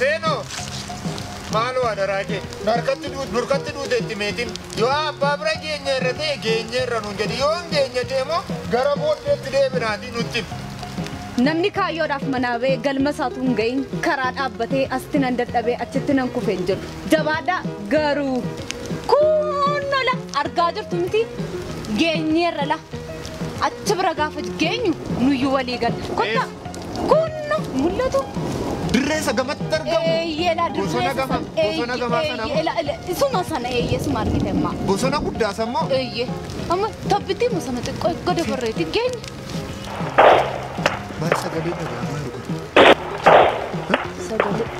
Seno. Malu ada raja. Nurkat tu estimating. Yo apa genyer ranu jadi yon genyer demo. Garabot dia berarti nutip. Namni kayo raf manawe galma satun gain karat abbate astinan dadhabe achittinan kufenjir. Jabada garu. Kunnola argaa jirtumti geenyeerra achi bira gaafa geenyu nuyyu walii gal kotta kunno mul'atu dirreessa gamatti argamu yeela bosona gama sana isuma sana suma argitema bosona guddaa sammoo amma tabbiti musana xiqqoo gada barreeti geeny maal sagalee dhagaa maal sagalee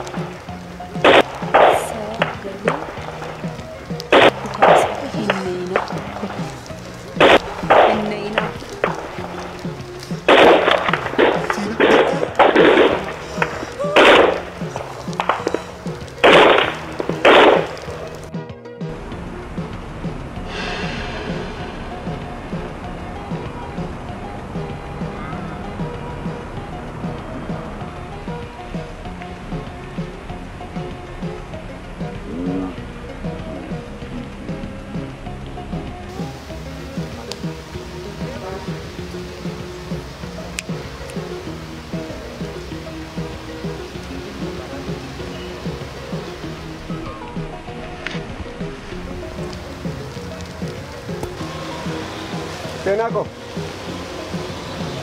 Kenako,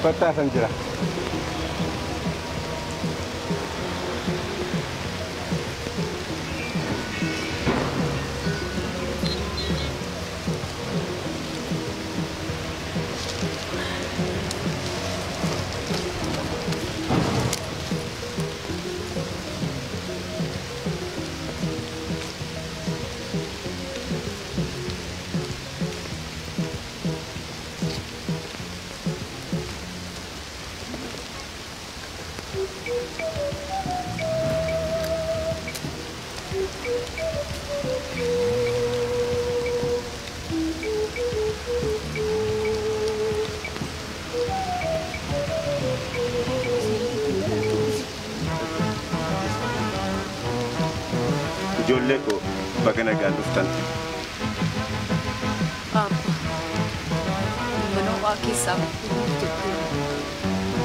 patah sanjira. Jolleko bagana ganduftan. Apa? Mana waki sam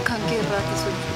kan kerati sunjuti.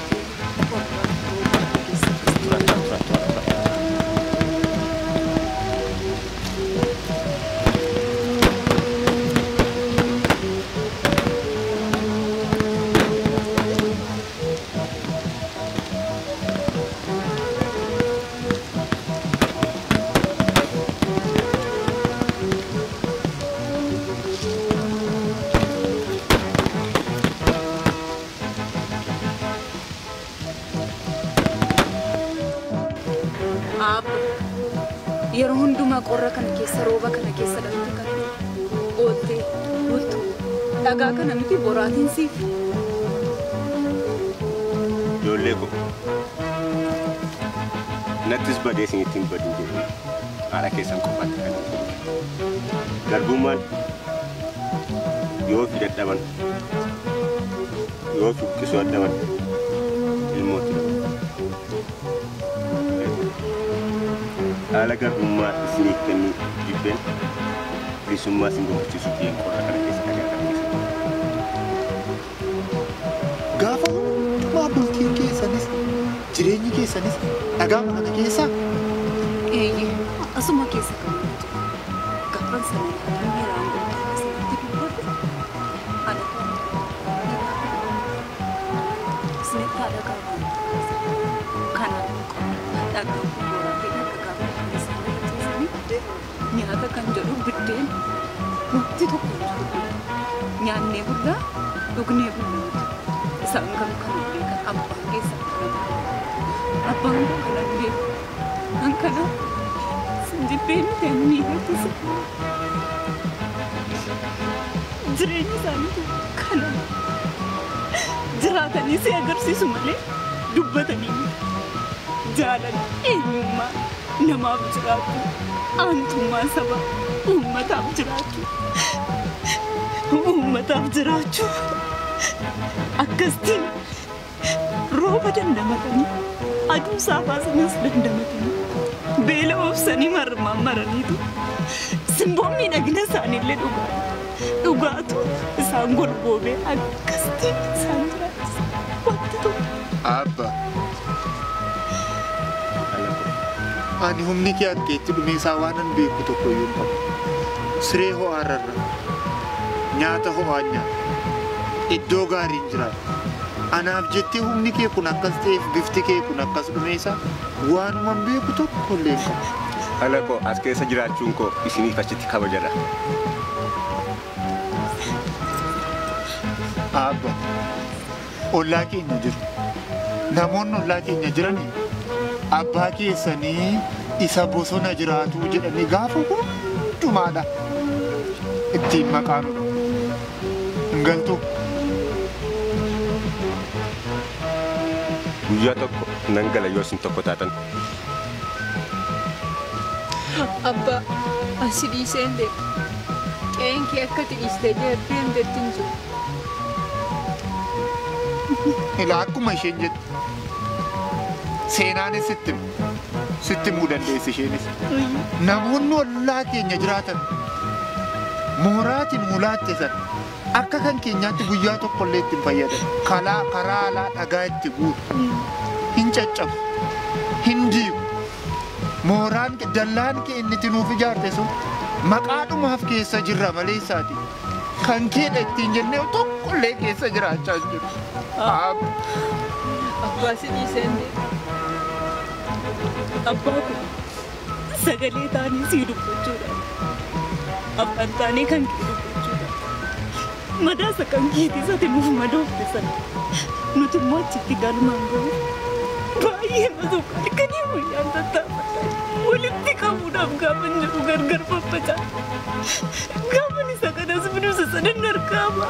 Yerunduma korra kana keessa rooba kana keessa dhalate kan oolte bultu dhagaa kana miti boraatiin siif Jolleko nattis badee isinitti hin badin jedhu haala keessan qofaatti kan garbummaan yoo fi dadhaban yoo fi buqqisuu addaban ilmooti haala garbummaa isiniif kennuu jibbeen bilisummaa isin gammachiisuu fi qorra kana keessa kan argamsiisu. Gaafa hundumaa bultiin keessanis jireenyi keessanis dhagaama kana keessaa asuma keessa kan gaafan sana miiraan guddaa asirratti dubbatu haala isinitti haala gaafan kanaan dhagaa nyaata kan jedhu biddeen wanti tokko nyaannee bulla dhugnee bulla isaan kan beekan abbaan keessa abbaan kana beeku kan kana sinjibbeen ta'anii irrattis jireenya isaaniitu kana jiraatanii si agarsiisu malee dubbatanii jaalala eenyummaa namaaf jiraatu antummaa saba uummataaf jiraatu akkasiin rooba roba dandamatanii aduu saafasanis dandamatanii beela obsanii maraniitu simboon miidhagina isaaniillee dhugaatu isaan golboobee akkasitti isaan jiraachis wanti tokko. Abba. Ani humni kee akkeetti dhumeessaa waanan beeku tokko iyyuu qabu. Siree ho'aarra nyaata ho'aa nyaata. Iddoo gaariin jiraata. Anaaf jettee humni kee kun akkas ta'eef bifti kee kun akkas dhumeessaa waanuman beeku tokko illee qabu. Ala koo as keessa jiraachuun koo isiniif achitti kabajadha. Abba, ollaa keenya jiru. Namoonni ollaa keenya jiranii abbaa keessanii isa bosona jiraatu jedhanii gaafa hundumaadha. Ittiin maqaanudha. Hin galtu. Guyyaa tokko nan gala yoo isin tokko taatan. Abba, asi dhiiseen deema. Qe'een kee akka dhiistee deebiin dettiin jiru. Ilaa akkuma isheen jettu. Seenaanis sitti himuu dandeessi isheenis. Namoonni ollaa keenya jiraatan mooraatiin mulaatte san akka kan keenyaatti guyyaa tokkollee ittiin fayyadan. Karaa alaa dhagaa itti guutu. Hin caccabu. Hin diigu. Mooraan dallaan kee inni itti nuuf ijaarte sun maqaadhumaaf keessa jirra malee isaati. Kan keedha ittiin jennee tokkollee keessa jiraachaa jiru. Abbaa si dhiiseen deema. Abbaa kun sagalee taanii sii dubbachuudha. Abbaan taanii kan kee dubbachuudha. Madaasa kan keetii sati nuuf madoofte sana. Nuti immoo achitti galmaan gahu. Baay'ee masuuqa halkanii guyyaan tattaafatan. Walitti qabuudhaaf gaafa jiru gargar faffacaa. Gaafa isa kanas binuusa sadan argaama.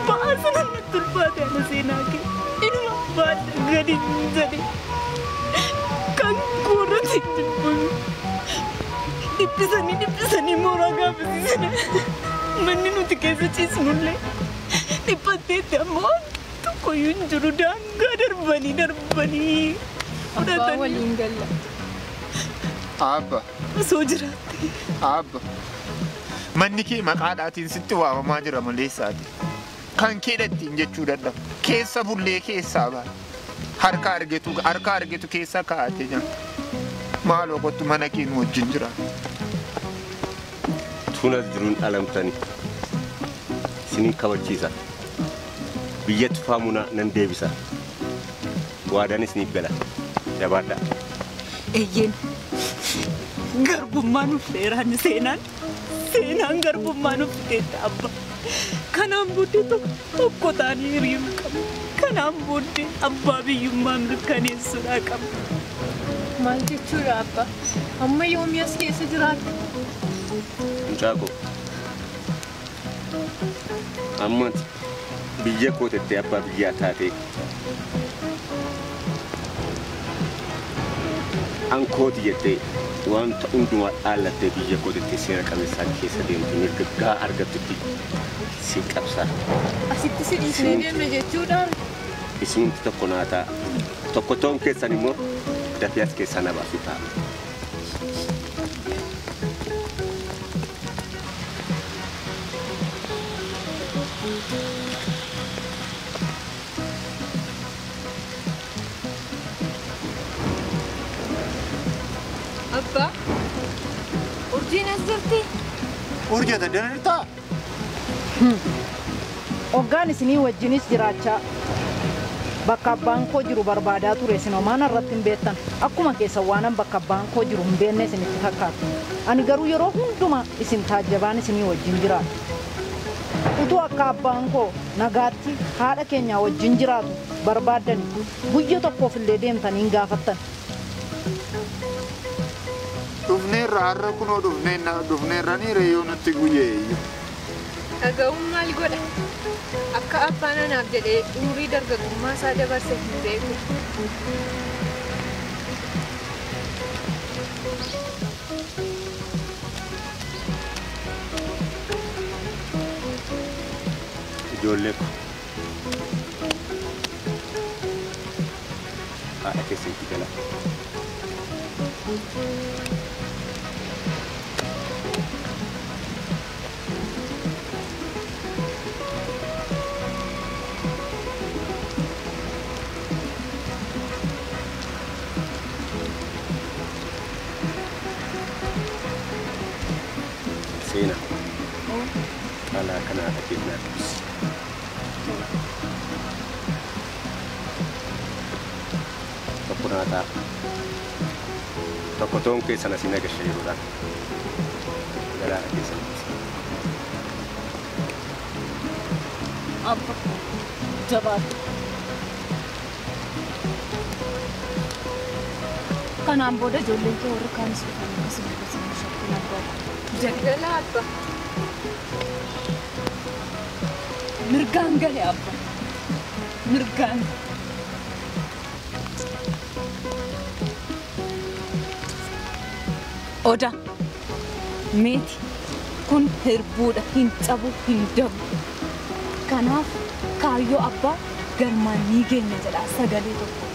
Ba'aa sanan natti ulfaate ana seenaa kee. Inuma baadha gadi jedhe. Kan kuurratti jibbamu. Dhiphisanii mooraa gaafasiisana. Manni nuti keessa ciisnullee. Dhiphatteetti ammoo tokkoyyuu hin jiru daangaa darbanii. Abbaa waliin galla. Abba. Osoo jiraatte. Abba. Manni kee maqaadhaatiin sitti waamamaa jira malee isaati. Kan keedha ittiin jechuu dadhaba. Keessa bullee keessaa ba'a. Harka argetu keessa kaa'atee jira. Maaloo kottu mana kee nu wajjin jira. Tunas jiruun alamtanii isinii kabachiisa. Biyyatti faamuna nan deebisa. Waadaan isiniif gala. Jabaadhaa. Eeyyeen garbummaa nuuf dheeraan seenaan garbummaa nuuf dheedha abba. Kanaan booddee tokko taanii hiriiruu qabna. Kanaan booddee abbaa biyyummaa mirkaneessuudhaa qabna. Maal jechuudha abba? Amma yoomii as keessa jiraatu? Mucaako. Ammati biyya kootettee abbaa biyyaa taatee ankooti jettee wanta hundumaa dhaallattee biyya kootettee seera qabeessaan keessa deemtu mirga gaa argattutti si qabsaa. Asitti si dhiisnee deemna jechuudhaan? Isinumti tokko naa ta'a. Tokko toon keessan immoo dafee as keessaa na baasu ta'a. Abba, urjiin as jirti? Urjata danartaa? Hoggaan isinii wajjinis jiraachaa bakka abbaan koo jiru barbaadaa ture isin homaan irratti hin beektan. Akkuma keessan waanan bakka abbaan koo jiru hin beekne isinitti fakkaatu. Ani garuu yeroo hundumaa isin taajjabaan isinii wajjin jiraatu. Utuu akka abbaan koo nagaatti haadha keenya wajjin jiraatu barbaaddani guyya tokkoof illee deemtanii hin gaafattan. Dhufneerra har'a kunoo dhufneerra ni reeyoo nutti guyyee. Dhaga'uun maal godha? Akka abbaan anaaf jedhee umurii dargaggummaa isaa dabarse hin beeku. Ijoollee ko haadha keessatti gala. Sena. Ala kana haadha keenya dubbisi. Tokkonaataa tokko toon keessa na siin agarsiisa yeroodhaan galaana keessatti. Abba jabaatu. Kanaan booda ijoolleen kee warra kaanis dhufanii asii akkasuma shakkii naggaadha. Jagala abba. Mirgaan gale abba. Mirgaan. Oda meeti kun hirbuudha hin cabu hin dabu. Kanaaf kaayyoo abbaa galmaan ni geenya jedha sagalee tokko.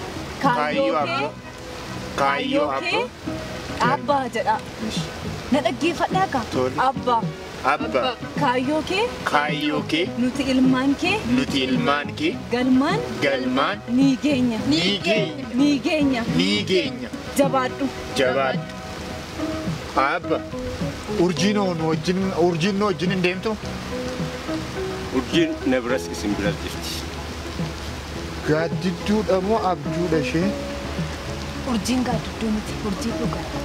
Kaayyoo kee abbaa jedha. Na dhaggeeffadhaa kaa abbaa. Abba. Kaayyoo kee nuti ilmaan kee galmaan ni geenya. Jabaadhu. Abba. Urjiin wajjin hin deemtu? Urjiin na biras isin biras jirti. Gaaddidduudha moo abjuudha ishee? Urjiin gaaddidduu miti urjii dhugaadha.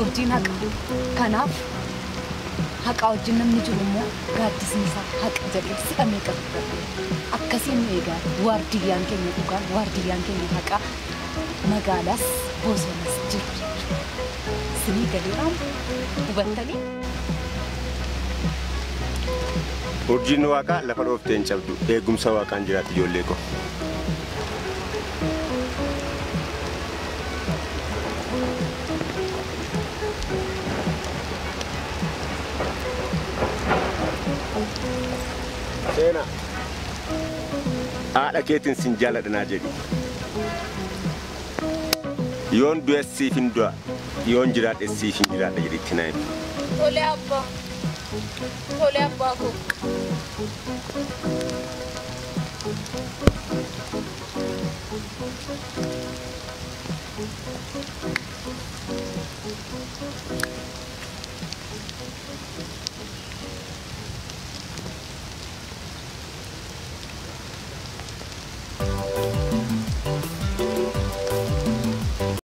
Urjiin haqa. Kanaaf haqa wajjin namni jiru immoo gaaddisni isaa haqa jedhee si'amee qaba. Akkasiin eegaa waardiyyaan keenya dhugaa waardiyyaan keenya haqa magaalaas bosonas jiru. Sinii galeeraan hubattanii? Urjiin waaqaa lafa dhooftee hin cabdu eegumsa waaqaan jiraatti ijoollee koo. Seenaa haadha keetiin sin jaaladhanaa jedhi. Yoon du'e siif hin du'a yoon jiraadhe siif hin jiraadha jedhitti naa himi. Tole abbaa. Tole abbaa koo.